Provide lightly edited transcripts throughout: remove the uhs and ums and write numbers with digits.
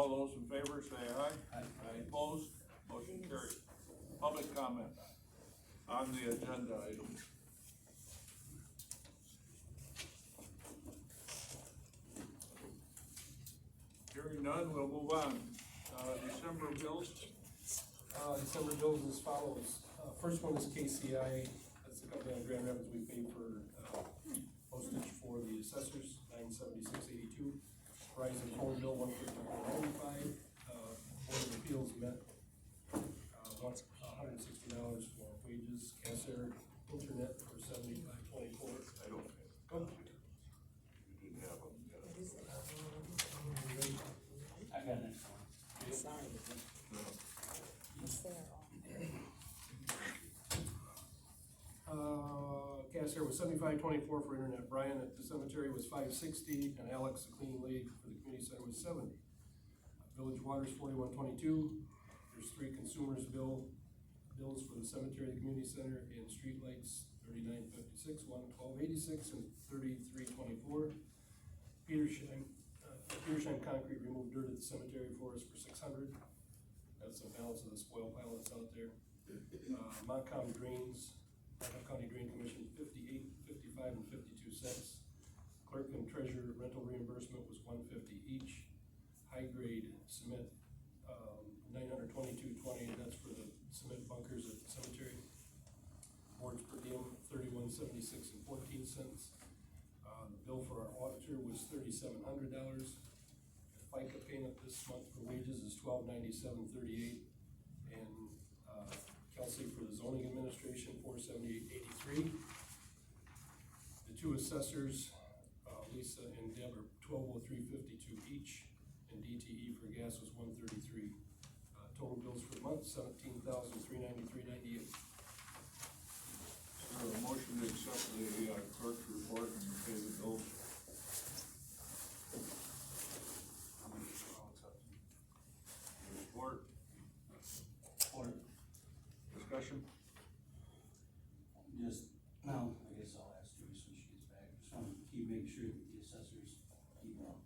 all those in favor say aye. Aye. Opposed, motion carried. Public comment on the agenda items. Hearing none, we'll move on. December bills. December bills as follows. First one is KCI, that's the company on Grand Rapids we pay for, postage for the assessors, $976.82. Verizon phone bill, $154.95. Board of Appeals met, once $160 for wages. Caser internet for $75.24. I don't pay. Oh. You didn't have them. I got next one. Sorry. No. Cass here was $75.24 for internet. Brian at the cemetery was $560, and Alex, the cleaning lady for the community center, was $70. Village water's $41.22. There's three consumers bills for the cemetery, the community center, and streetlights, $39.56, one $12.86, and $33.24. Petersheim Concrete removed dirt at the cemetery for us for $600. That's the balance of the spoil pile that's out there. Montcalm Drains, Montcalm County Drain Commission, $58, $55, and 52 cents. Clerk and treasurer rental reimbursement was $150 each. High grade cement, $922.20, that's for the cement bunkers at the cemetery. Boards per diem, $31.76 and 14 cents. The bill for our auditor was $3,700. FICA payment this month for wages is $1297.38, and Kelsey for the zoning administration $478.83. The two assessors, Lisa and Deb, are $1203.52 each, and DTE for gas was $133. Total bills for the month $17,393.98. A motion to accept the clerk's report and pay the bills. Report. Support. Discussion. Just, well, I guess I'll ask Joyce when she gets back. Just want to make sure that the assessors keep up.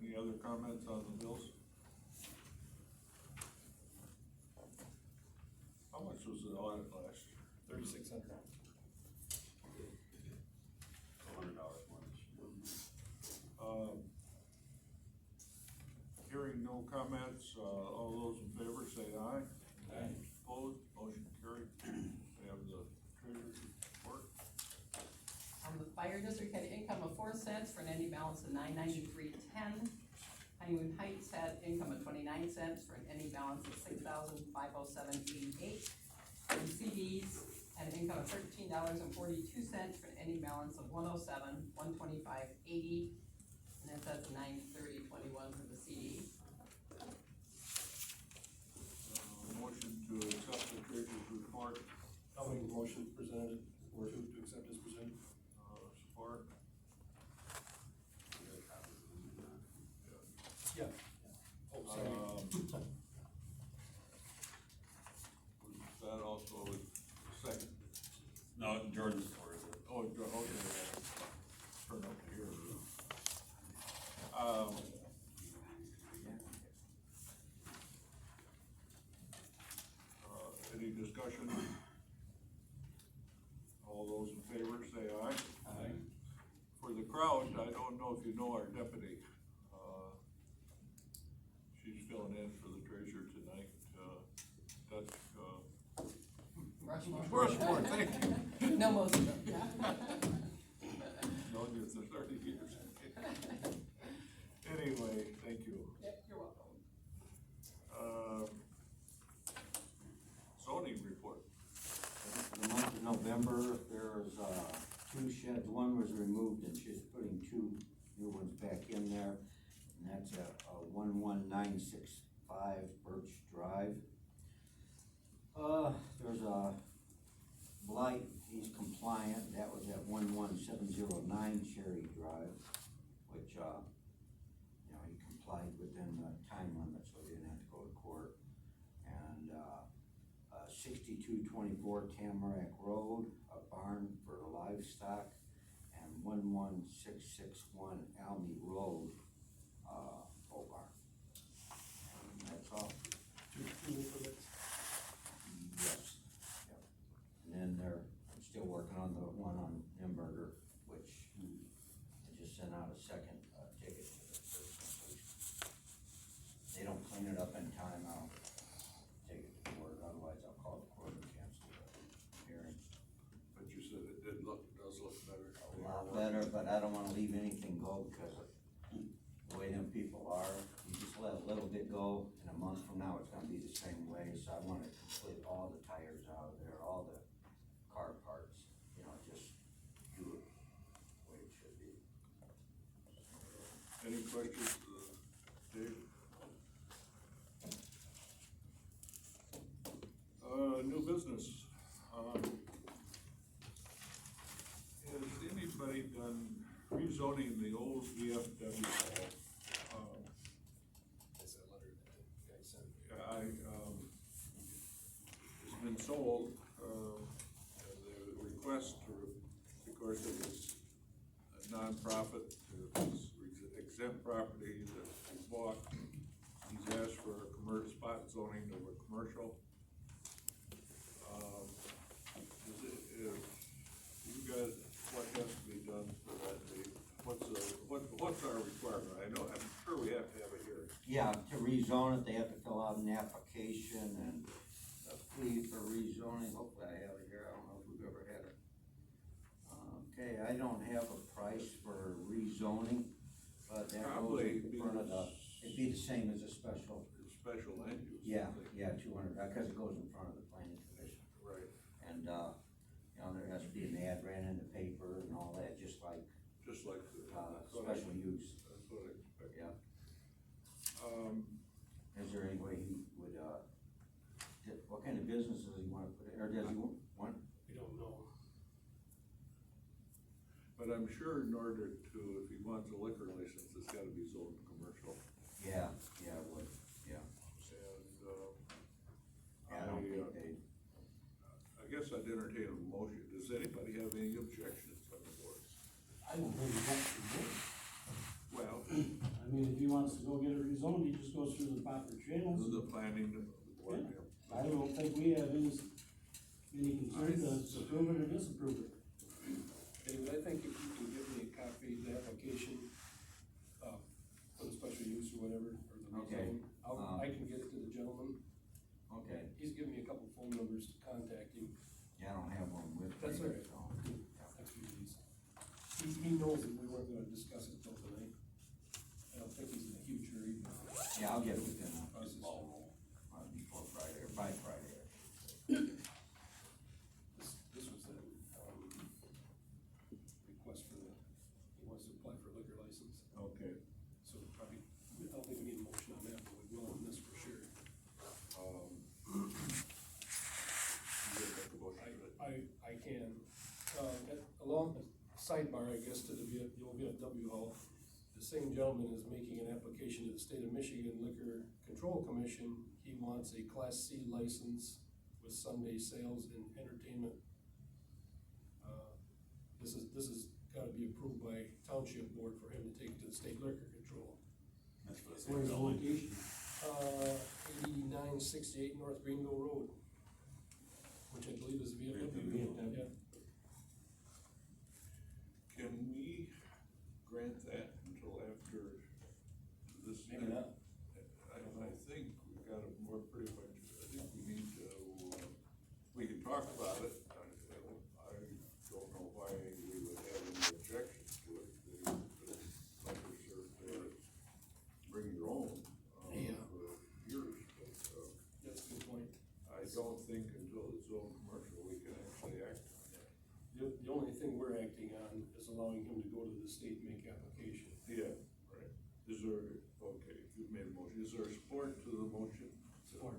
Any other comments on the bills? How much was the audit last year? $3,600. $100 more this year. Hearing no comments, all those in favor say aye. Aye. Opposed, motion carried. We have the treasurer's report. The fire district had income of 4 cents for an ending balance of $993.10. Honeymoon Heights had income of 29 cents for an ending balance of $6,507.88. And CDs had an income of $13.42 for an ending balance of $107,125.80. And that's at $930.21 for the CD. Motion to accept the treasurer's report. I'll make a motion presented, or to accept as presented. Support. Yeah. Oh, sorry. That also is second. No, Jordan supported it. Oh, okay. Turn up here. Any discussion? All those in favor say aye. Aye. For the crowd, I don't know if you know our deputy. She's filling in for the treasurer tonight. That's, Rushmore, thank you. No motion. Known you for 30 years. Anyway, thank you. Yep, you're welcome. Zoning report. For the month of November, there's, two sheds. One was removed and she's putting two new ones back in there. And that's a 11965 Birch Drive. There's a blight, he's compliant. That was at 11709 Cherry Drive, which, he complied within the time limit, so he didn't have to go to court. And, 6224 Tamarack Road, a barn for livestock, and 11661 Almy Road, pole barn. And that's all. Two permits. Yes, yep. And then I'm still working on the one on Nimberger, which I just sent out a second ticket to the first completion. They don't clean it up in time, I'll take it to court, otherwise I'll call the court and cancel the hearing. But you said it does look better. A lot better, but I don't wanna leave anything go because of the way them people are. You just let a little bit go, and a month from now, it's gonna be the same way, so I wanna complete all the tires out of there, all the car parts, just do it the way it should be. Any questions, Dave? New business. Has anybody done rezoning the old VFW hall? That's that letter that the guy sent. It's been sold, the request because it was a nonprofit, it was exempt property that he bought. He's asked for a spot zoning of a commercial. You guys, what has to be done for that, Dave? What's our requirement? I know, I'm sure we have to have a hearing. Yeah, to rezone it, they have to fill out an application and a fee for rezoning. Hopefully I have it here, I don't know if we've ever had it. Okay, I don't have a price for rezoning, but that goes Probably in front of it'd be the same as a special. Special land use. Yeah, 200, because it goes in front of the planning commission. Right, And, there has to be an ad ran in the paper and all that, just like, just like the. special use. That's what I expect. Yeah. Is there any way he would, what kind of businesses does he wanna put in, or does he want? We don't know. But I'm sure in order to, if he wants a liquor license, it's gotta be zoned commercial. Yeah, it would, yeah. And, I don't think they, I guess I'd entertain a motion. Does anybody have any objections on the board? I don't think that's the board. Well, I mean, if he wants to go get it rezoned, he just goes through the proper channels. the planning board, Yeah. I don't think we have any concern to approve it or disapprove it. David, I think if you can give me a copy of the application, for the special use or whatever, or the Okay. rezone, I can get it to the gentleman. okay, He's given me a couple phone numbers to contact him. yeah, I don't have one with me. That's all right. so, Next few days. He knows that we weren't gonna discuss it till tonight. I don't think he's in a huge hurry. Yeah, I'll get it within Process. before Friday, or by Friday. This was the, request for he wants to apply for a liquor license. Okay. So probably, I don't think we need a motion on that, but we will on this for sure. You gotta make a motion to it. I can, along the sidebar, I guess, to the old VFW hall, the same gentleman is making an application to the State of Michigan Liquor Control Commission. He wants a Class C license with Sunday sales and entertainment. This is gotta be approved by Township Board for him to take it to the State Liquor Control. Where's the location? 8968 North Greenville Road, which I believe is VFW. Yeah. Can we grant that until after this? Maybe not. I think we've got a more pretty much, I think we need to, we can talk about it. I don't know why we would have any objection to it. Like we serve, bring your own, Yeah. for years, but, That's a good point. I don't think until it's zone commercial, we can actually act on that. The only thing we're acting on is allowing him to go to the state and make application. Yeah, right. Is there, okay, you've made a motion. Is there support to the motion? Support.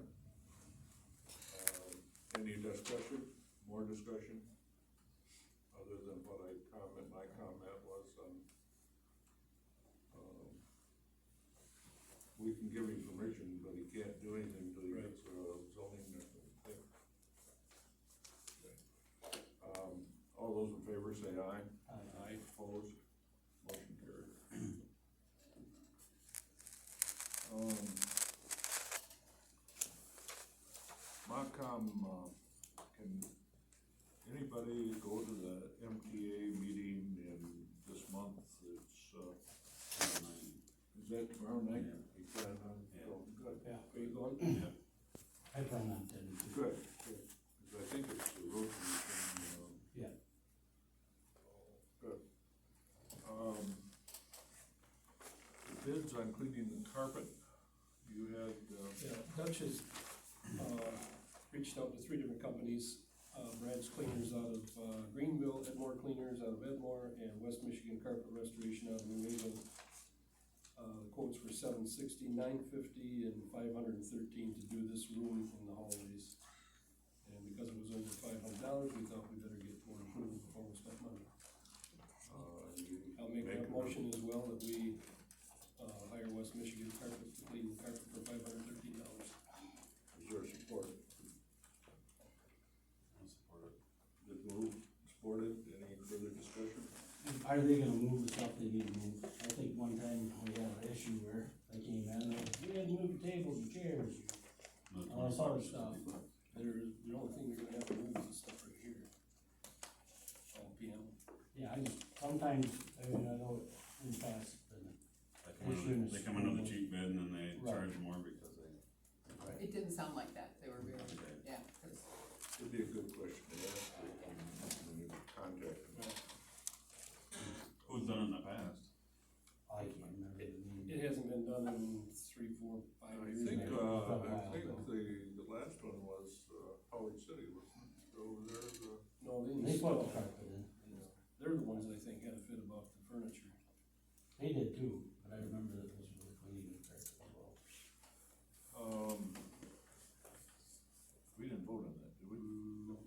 Any discussion, more discussion? Other than what my comment was on, we can give him permission, but he can't do anything until he gets a zoning thing. aye. Aye. Opposed, motion carried. Macom, can anybody go to the MTA meeting in this month? It's, is that tomorrow night? Yeah. You plan on, Yeah. oh, good. Yeah, are you going? I plan on attending. Good, good, 'cause I think it's the road commission, Yeah. good. The bids on cleaning the carpet, you had, Yeah, Dutch has, reached out to 3 different companies, Brad's Cleaners out of, Greenville, Edmore Cleaners out of Edmore, and West Michigan Carpet Restoration out of New Haven. The quotes were $760, $950, and $513 to do this room in the hallways. And because it was under $500, we thought we better get more improvement before we spent money. you I'll make Make that a motion as well, that we, hire West Michigan Carpet to clean the carpet for $513. Is there support? I'll support it. Good move, supported, any further discussion? Are they gonna move the stuff they need to move? I think one time we had an issue where they came in, and we had to move the tables and chairs, all this other stuff. The only thing you're gonna have to move is the stuff right here. All piano. Yeah, I just, sometimes, I mean, I know in the past, but They come in with a cheap bid and then they Right. charge more because they. It didn't sound like that, they were very, yeah, 'cause It'd be a good question to ask when you contact them. Who's done it in the past? I can't remember the name. It hasn't been done in 3, 4, 5 I years. think, maybe. I think the last one was, Howard City, wasn't it? Over there, No, they They put the installed, carpet in, they're the ones I think had a fit about the furniture. they did too, but I remember that this was cleaning the carpet as well. we didn't vote on that, did we?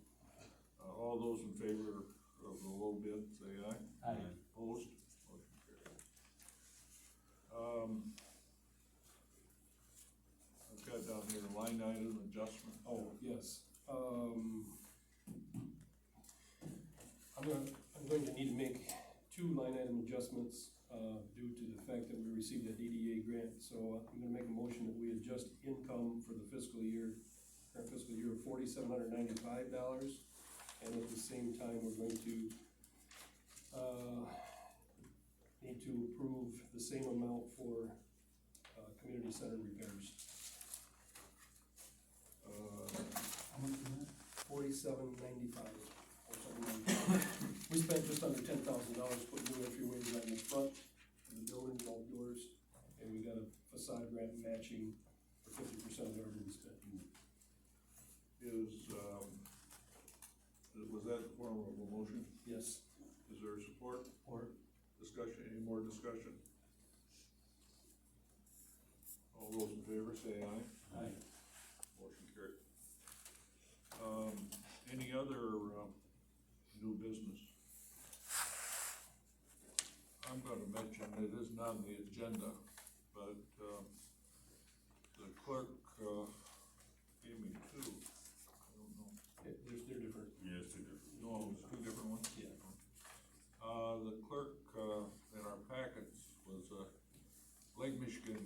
All those in favor of the low bid, say aye. Aye. Opposed? Motion carried. I've got down here line item adjustment. Oh, yes, I'm going to need to make 2 line item adjustments, due to the fact that we received that DDA grant. So I'm gonna make a motion that we adjust income for the current fiscal year of $4,795. And at the same time, we're going to, need to approve the same amount for, community center repairs. How much is that? $47.95 or something like that. We spent just under $10,000 putting new entryways right in the front of the building, all doors, and we got a facade grant matching for 50% of everything we spent. Was that the form of a motion? Yes. Is there support? Or, Discussion, any more discussion? All those in favor say aye. aye. Motion carried. Any other, new business? I'm gonna mention, it isn't on the agenda, but, the clerk, gave me 2. I don't know. They're different. Yeah, it's two different. No, it was 2 different ones? Yeah. The clerk, in our packets was, Lake Michigan,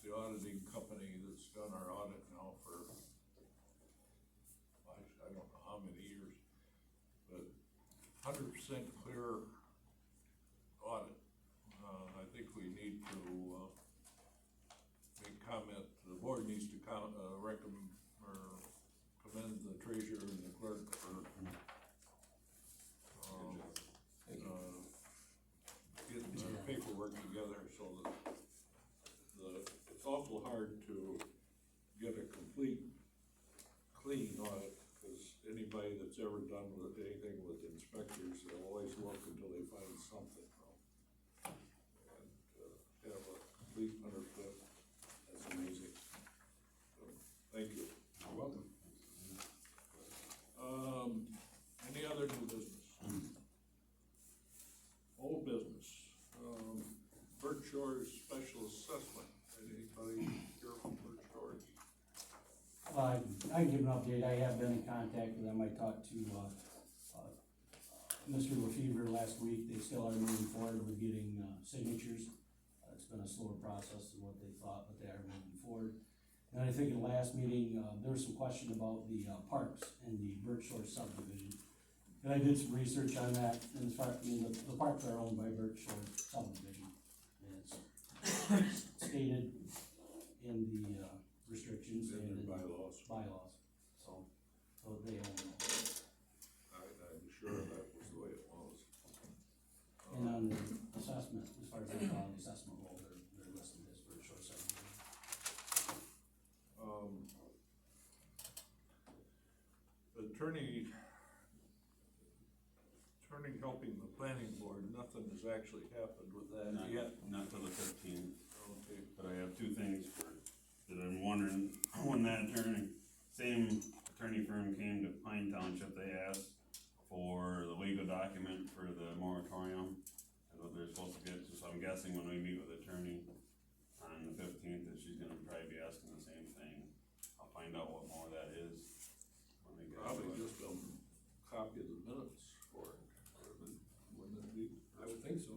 the auditing company that's done our audit now for, I don't know how many years, but 100% clear audit. I think we need to, make comment, the board needs to recommend, or commend the treasurer and the clerk for, getting the paperwork together so that it's awful hard to get a complete, clean audit, because anybody that's ever done with anything with inspectors, they'll always look until they find something wrong. And, have a complete 100%, that's amazing. So, thank you. You're welcome. Any other new business? Old business, Berkshire's special assessment, anybody here from Berkshire? I can give an update, I have been in contact with them, I talked to, Mr. LaFever last week, they still are moving forward with getting, signatures. It's been a slower process than what they thought, but they are moving forward. And I think in the last meeting, there was some question about the, parks and the Birch Shore subdivision. And I did some research on that, and as far, the parks are owned by Birch Shore subdivision. And it's stated in the, restrictions and In in their bylaws. so they own them. I'm sure that was the way it was. And on the assessment, as far as they call the assessment roll, they're listed as Birch Shore subdivision. Attorney helping the planning board, nothing has actually happened with that yet. Not till the 15th. Okay. But I have two things that I'm wondering, when that same attorney firm came to Pine Township, they asked for the legal document for the moratorium, and what they're supposed to get, so I'm guessing when we meet with the attorney on the 15th, that she's gonna probably be asking the same thing. I'll find out what more that is when we get to Probably it. just a copy of the minutes for it, wouldn't it be? I would think so.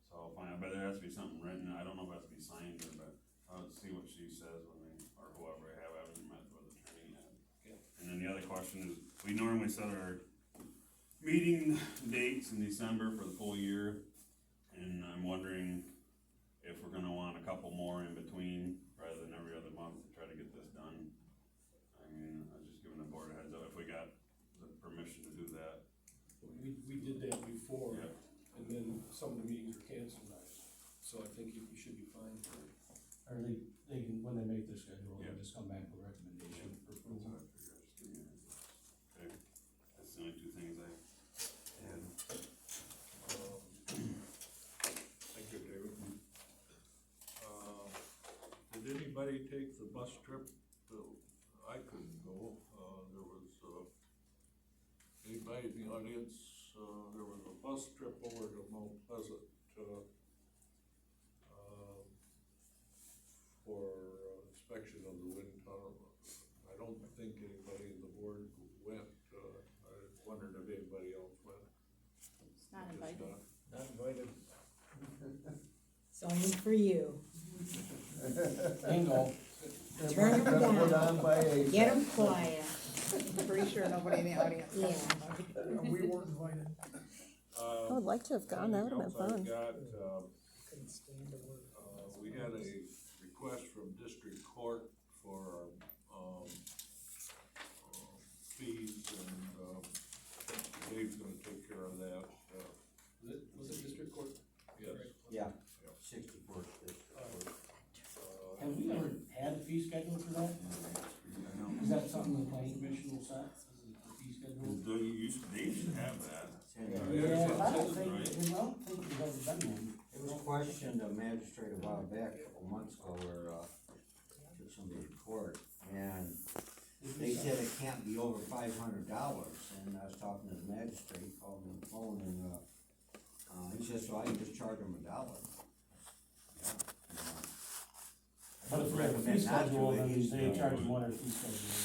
So I'll find out, but there has to be something written, I don't know if it has to be signed or, but I'll see what she says when they, or whoever I haven't met with the attorney yet. Okay. And then the other question is, we normally set our meeting dates in December for the full year, and I'm wondering if we're gonna want a couple more in between, rather than every other month to try to get this done. I mean, I was just giving the board a heads up, if we got the permission to do that. We did that before, Yeah. and then some of the meetings were canceled, so I think you should be fine. Or they can, when they make their schedule, Yeah. they'll just come back with a recommendation for That's what approval. I figured, just give me a heads up. Okay, that's the only two things I had. Thank you, David. Did anybody take the bus trip? I couldn't go, there was, anybody in the audience, there was a bus trip over to Mount Pleasant, for inspection of the wind tunnel. I don't think anybody in the board went, I wondered if anybody else went. Not Just invited. not. Not invited. It's only for you. Bingo. Turn them Put down. on by a. Get them quiet. I'm pretty sure nobody in the audience. Yeah. We weren't invited. I would like to have gone, that would have been fun. Couldn't stand the word. We had a request from district court for, fees, and, Dave's gonna take care of that, Was it district court? yes. Yeah, 64th district. Have we ever had a fee schedule for that? Is that something the planning commission will set, is the fee schedule? They used to have that. Yeah, I don't think there's ever been one. It was questioned, a magistrate a while back, a couple months ago, where, took somebody to court, and they said it can't be over $500, and I was talking to the magistrate, he called me on the phone, and, he says, so I can just charge them $1. Yeah. But if we have a fee schedule, then they charge more than fee schedule.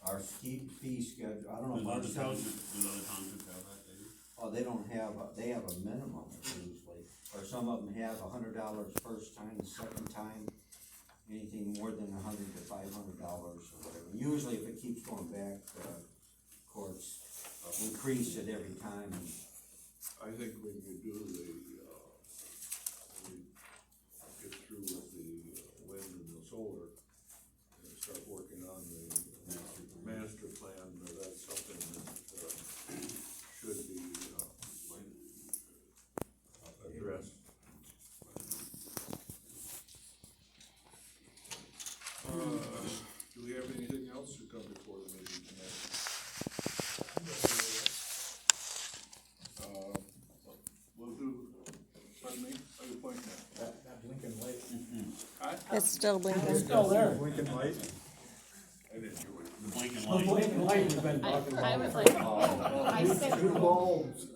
Our fee schedule, I don't know Does if our other townships, townships have that, maybe? oh, they don't have, they have a minimum usually, or some of them have $100 first time, second time, anything more than $100 to $500 or whatever. Usually if it keeps going back, courts increase it every time. I think when you do the, when we get through with the wind and the solar, and start working on the master plan, that's something that, should be, addressed. Do we have anything else to come before the meeting tonight? We'll do, pardon me, are you pointing at? That blinking light. It's still blinking. It's still there. Blinking light. I didn't hear what. The blinking The light. blinking light has been talking about. I would like, Oh, I said, Two bulbs.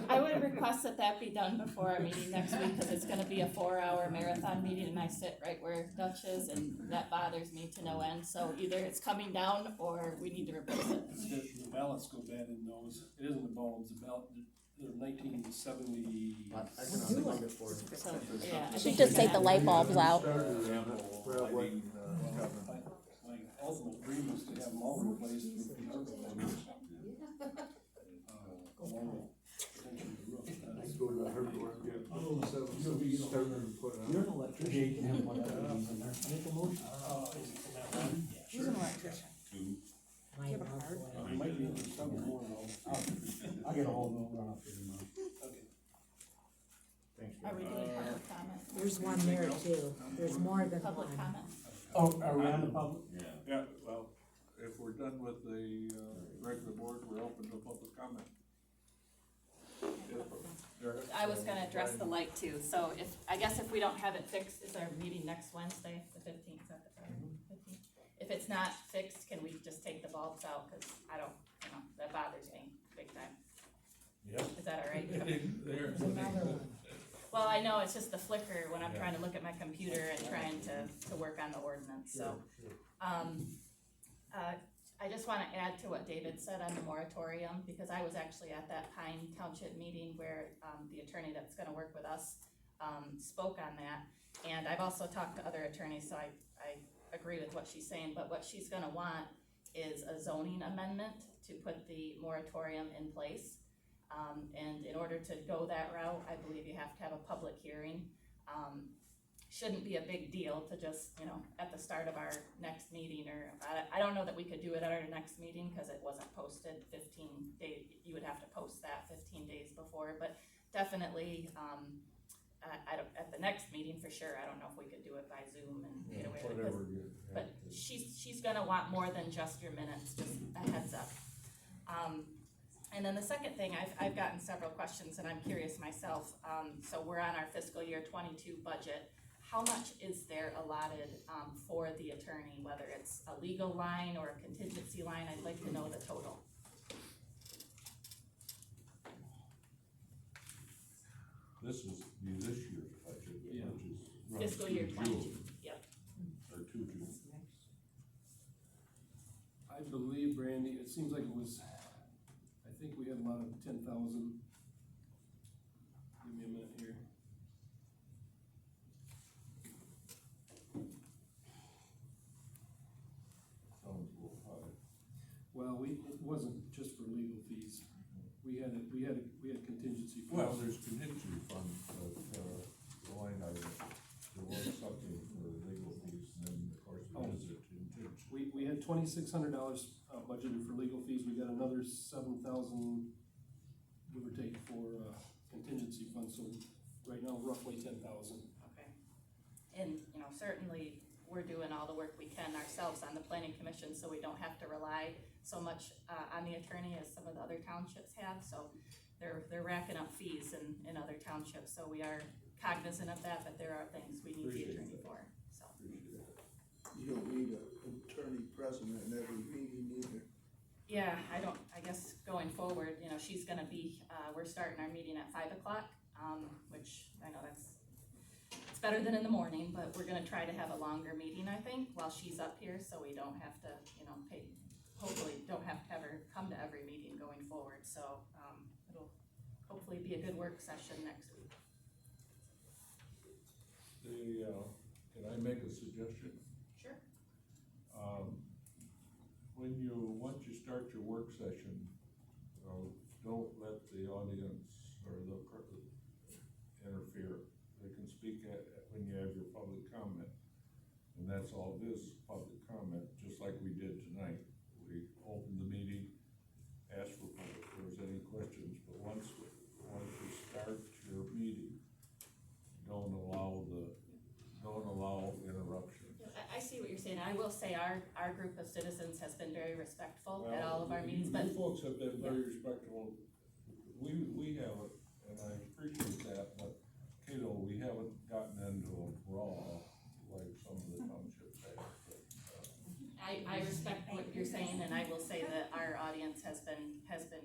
I would request that that be done before our meeting next week, cause it's gonna be a 4-hour marathon meeting and I sit right where Dutch is and that bothers me to no end, so either it's coming down or we need to replace it. The ballots go bad in those, it isn't the bulbs, the ballot, they're 1970. I can unplug it for you. So, yeah. I Should think just we're take the gonna- light bulbs out. My ultimate dream is to have them all replaced with the other things. Along with potentially the roof. Go to the hardware, get You're an electrician, you can have one of these in there. Make a motion. Who's an electrician? Two. Do you have a card? It might be in the summer more though. I'll get a hold of them, run up here tomorrow. Okay. Are we doing public comment? There's one there too. There's more than Public one. comment? Oh, are we on the public? Yeah. Yeah, well, if we're done with the, regular board, we're open to public comment. I was gonna address the light too, so I guess if we don't have it fixed, is our meeting next Wednesday, the 15th, is that the 15th? If it's not fixed, can we just take the bulbs out, cause I don't, that bothers me big time. Yeah. Is that alright? There's another one. Well, I know, it's just the flicker when I'm trying to look at my computer and trying to work on the ordinance, so. I just wanna add to what David said on the moratorium, because I was actually at that Pine Township meeting where, the attorney that's gonna work with us, spoke on that. And I've also talked to other attorneys, so I agree with what she's saying, but what she's gonna want is a zoning amendment to put the moratorium in place. And in order to go that route, I believe you have to have a public hearing. Shouldn't be a big deal to just, at the start of our next meeting, or, I don't know that we could do it at our next meeting, cause it wasn't posted 15 days, you would have to post that 15 days before, but definitely, at the next meeting for sure, I don't know if we could do it by Zoom and get away with it. But she's gonna want more than just your minutes, just a heads up. And then the second thing, I've gotten several questions and I'm curious myself, so we're on our fiscal year 22 budget. How much is there allotted, for the attorney, whether it's a legal line or a contingency line? I'd like to know the total. This is this year's budget, Yeah. which is. runs Fiscal through year June, 22, yep. Or to June. I believe, Brandy, it seems like it was, I think we had a lot of 10,000. Give me a minute here. Sounds a little high. Well, it wasn't just for legal fees. We had contingency fees. Well, there's contingency fund, but, the line item, there was something for legal fees, and then, of course, Oh. there is a contingency. We had $2,600 budgeted for legal fees, we got another 7,000, give or take, for contingency fund, so right now roughly 10,000. Okay. And, certainly, we're doing all the work we can ourselves on the planning commission, so we don't have to rely so much, on the attorney as some of the other townships have, so they're racking up fees in other townships, so we are cognizant of that, but there are things we need the Appreciate attorney that. for, so. Appreciate it. You don't need an attorney present in every meeting either. Yeah, I guess going forward, she's gonna be, we're starting our meeting at 5:00, which I know it's better than in the morning, but we're gonna try to have a longer meeting, I think, while she's up here, so we don't have to, hopefully don't have to have her come to every meeting going forward, so, it'll hopefully be a good work session next week. Can I make a suggestion? Sure. Once you start your work session, don't let the audience or the interfere. They can speak when you have your public comment, and that's all it is, public comment, just like we did tonight. We opened the meeting, asked for public, if there was any questions, but once you start your meeting, don't allow interruptions. I see what you're saying. I will say our group of citizens has been very respectful at all of our meetings, but. You folks have been very respectful. We haven't, and I appreciate that, but, Cato, we haven't gotten into a brawl like some of the townships have. I respect what you're saying, and I will say that our audience has been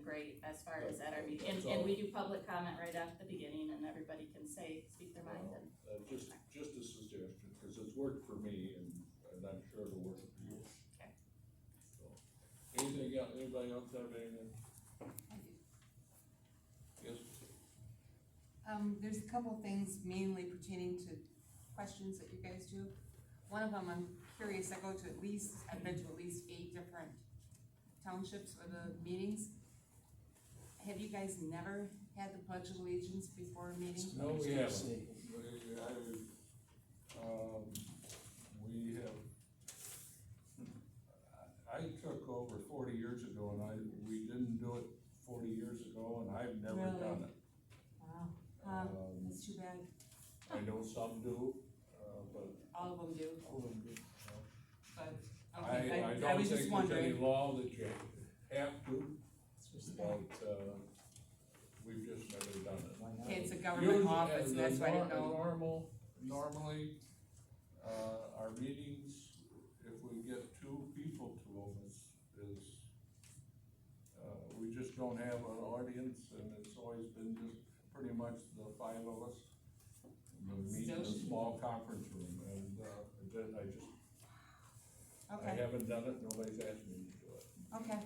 great as far as at our meeting. And we do public comment right at the beginning, and everybody can speak their mind. And Just a suggestion, because it's worked for me, and I'm sure it'll work for you. Okay. So, anything else, anybody else have anything? Yes? There's a couple of things mainly pertaining to questions that you guys do. One of them, I'm curious, I've been to at least 8 different townships for the meetings. Have you guys never had the Pledge of Allegiance before a meeting? No, we haven't. We have, I took over 40 years ago, and we didn't do it 40 years ago, and I've never Really? done it. Wow, that's too bad. I know some do, but. All of them do, All of them do. but, I okay, I don't was think just there's any wondering. law that you have to, but, we've just never done it. Okay, it's a government Usually, office, and that's why I didn't know. Normally, our meetings, if we get 2 people to them, we just don't have an audience, and it's always been just pretty much the 5 of us. And we meet in a small conference room, and, I Okay, haven't done it, nobody's asked me to do it. okay.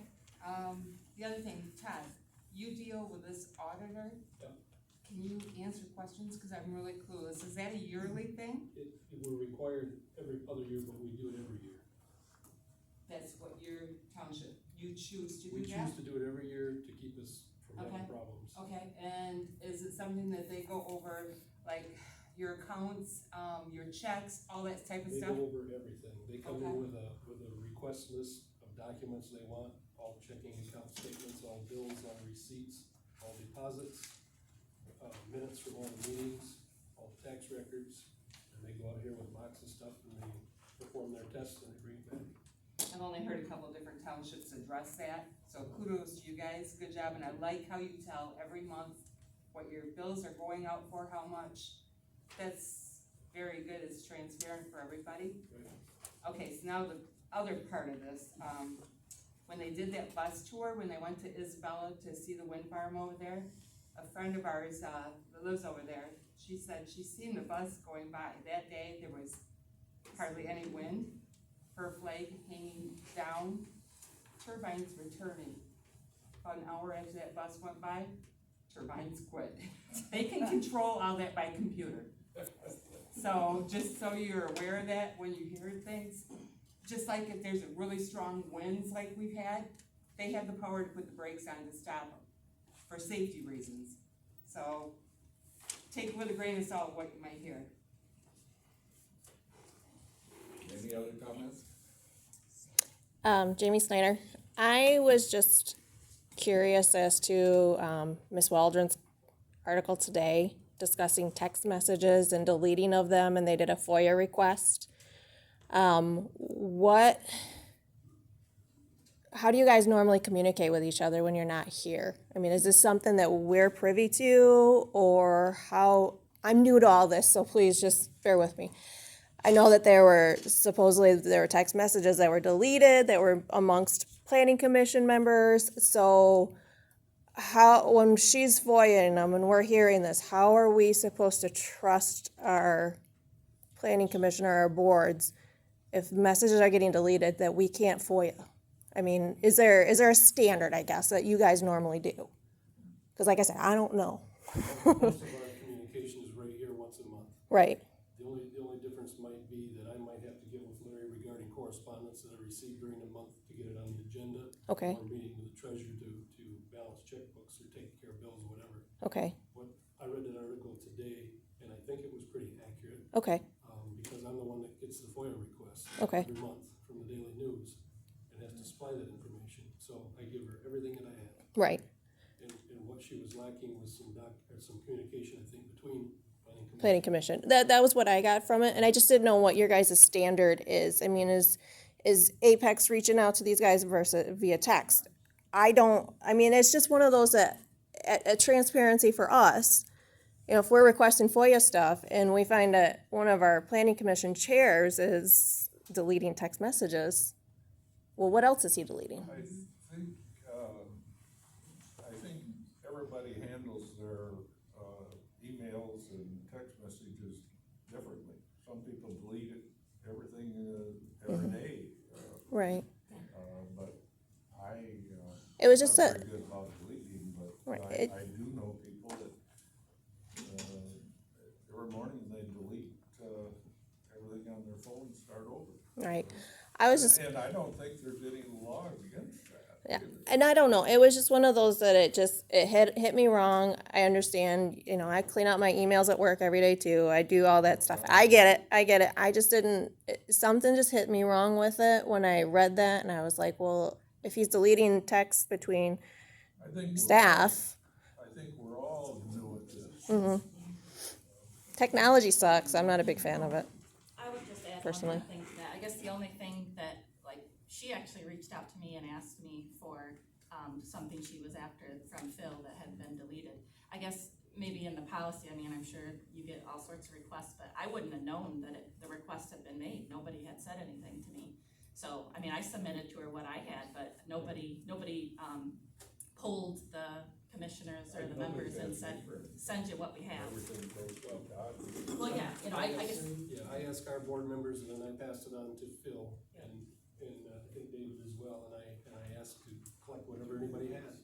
The other thing, Todd, you deal with this auditor? Yeah. Can you answer questions, cause I'm really clueless, is that a yearly thing? We're required every other year, but we do it every year. That's what your township, you choose to do We that? choose to do it every year to keep us from having Okay. problems. Okay, and is it something that they go over, like, your accounts, your checks, all that type of They stuff? go over everything. They come Okay. in with a request list of documents they want, all checking account statements, all bills, all receipts, all deposits, minutes from all the meetings, all tax records, and they go out here with a box of stuff and they perform their tests and they bring it back. I've only heard a couple of different townships address that, so kudos to you guys, good job, and I like how you tell every month what your bills are going out for, how much. That's very good, it's transparent for everybody. Okay, so now the other part of this, when they did that bus tour, when they went to Isabella to see the wind farm over there, a friend of ours, that lives over there, she said she's seen the bus going by. That day, there was hardly any wind, her flag hanging down, turbines were turning. About an hour after that bus went by, turbines quit. They can control all that by computer. So, just so you're aware of that when you hear things, just like if there's a really strong winds like we've had, they have the power to put the brakes on to stop them, for safety reasons. So, take it with a grain of salt what you might hear. Any other comments? Jamie Snyder. I was just curious as to Ms. Waldron's article today discussing text messages and deleting of them, and they did a FOIA request. How do you guys normally communicate with each other when you're not here? I mean, is this something that we're privy to, or how? I'm new to all this, so please just bear with me. I know that there were text messages that were deleted that were amongst planning commission members. So when she's FOIAing them and we're hearing this, how are we supposed to trust our planning commission or our boards if messages are getting deleted that we can't FOIA? I mean, is there a standard, I guess, that you guys normally do? Because like I said, I don't know. Most of our communication is right here once a month. Right. The only difference might be that I might have to get with Larry regarding correspondence that I received during the month to get it on the agenda. Okay. Or meeting with the treasurer to balance checkbooks or take care of bills or whatever. Okay. I read an article today, and I think it was pretty accurate. Okay. Because I'm the one that gets the FOIA request Okay. every month from the Daily News and has to supply that information. So I give her everything that I have. Right. And what she was lacking was some communication, I think, between Planning commission. That was what I got from it, and I just didn't know what your guys' standard is. I mean, is Apex reaching out to these guys versus via text? It's just one of those that a transparency for us. You know, if we're requesting FOIA stuff and we find that one of our planning commission chairs is deleting text messages, well, what else is he deleting? I think everybody handles their, emails and text messages differently. Some people delete it, everything, every day. Right. But I, It was just not a, very good about deleting, but Right, I do know people that, every morning they delete, everything on their phone and start over. right. I was just, And I don't think there's any law against that. yeah, either. and I don't know, it was just one of those that it hit me wrong. I understand, you know, I clean out my emails at work every day too, I do all that stuff, I get it, I just didn't, something just hit me wrong with it when I read that, and I was like, well, if he's deleting text between I think staff, I think we're all new at this. technology sucks, I'm not a big fan of it. I would just add one Personally. more thing to that. I guess the only thing that, like, she actually reached out to me and asked me for, something she was after from Phil that had been deleted. I guess maybe in the policy, I mean, I'm sure you get all sorts of requests, but I wouldn't have known that the request had been made. Nobody had said anything to me. So, I mean, I submitted to her what I had, but nobody, pulled the commissioners or the members and said, send you what we have. Everything goes well, God. Well, yeah, you know, I guess, Yeah, I asked our board members and then I passed it on to Phil and I think David as well, and I asked to collect whatever anybody had.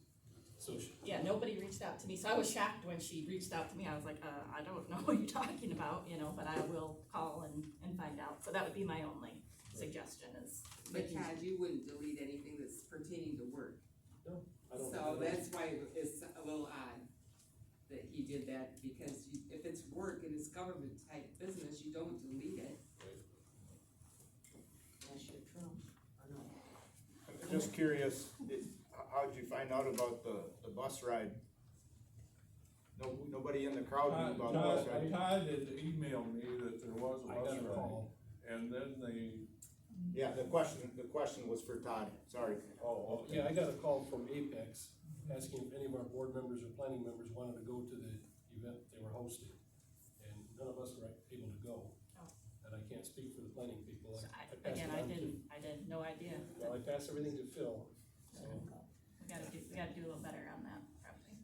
So yeah, nobody reached out to me, so I was shocked when she reached out to me. I was like, I don't know what you're talking about, you know, but I will call and find out. So that would be my only suggestion is. But Todd, you wouldn't delete anything that's pertaining to work. No, I don't. So that's why it's a little odd that he did that, because if it's work and it's government type business, you don't delete it. That's your Trump, or no? I'm just curious, how'd you find out about the bus ride? Nobody in the crowd knew about the bus ride? Todd had emailed me that there was a I bus got a ride, call. and then they, Yeah, the question was for Todd, sorry. oh, okay. Yeah, I got a call from Apex asking if any of our board members or planning members wanted to go to the event they were hosting. And none of us were able to go. Oh. And I can't speak for the planning people. So I passed again, it I on to- did no idea. Well, I passed everything to Phil, so. We gotta do a little better on that, probably.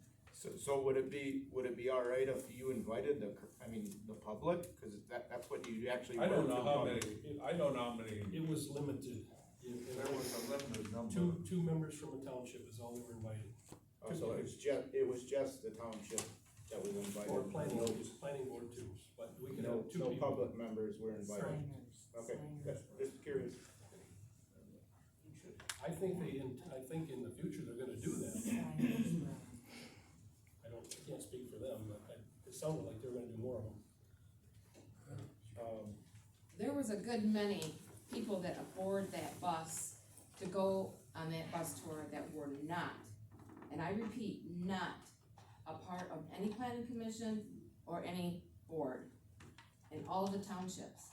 So would it be all right if you invited the public? Cause that's what you actually. I don't work know for how public. many, I don't know how many, It was limited. there was a limited number. Two members from a township is all that were invited. Oh, so it was just the township that was invited? Or planning board too, but we could No, have two no people. public members were invited? Signers. Okay, Signers. just curious. I think in the future they're gonna do that. Signers, right. I can't speak for them, but it sounded like they're gonna do more of them. There was a good many people that aboard that bus to go on that bus tour that were not, and I repeat, not a part of any planning commission or any board in all of the townships.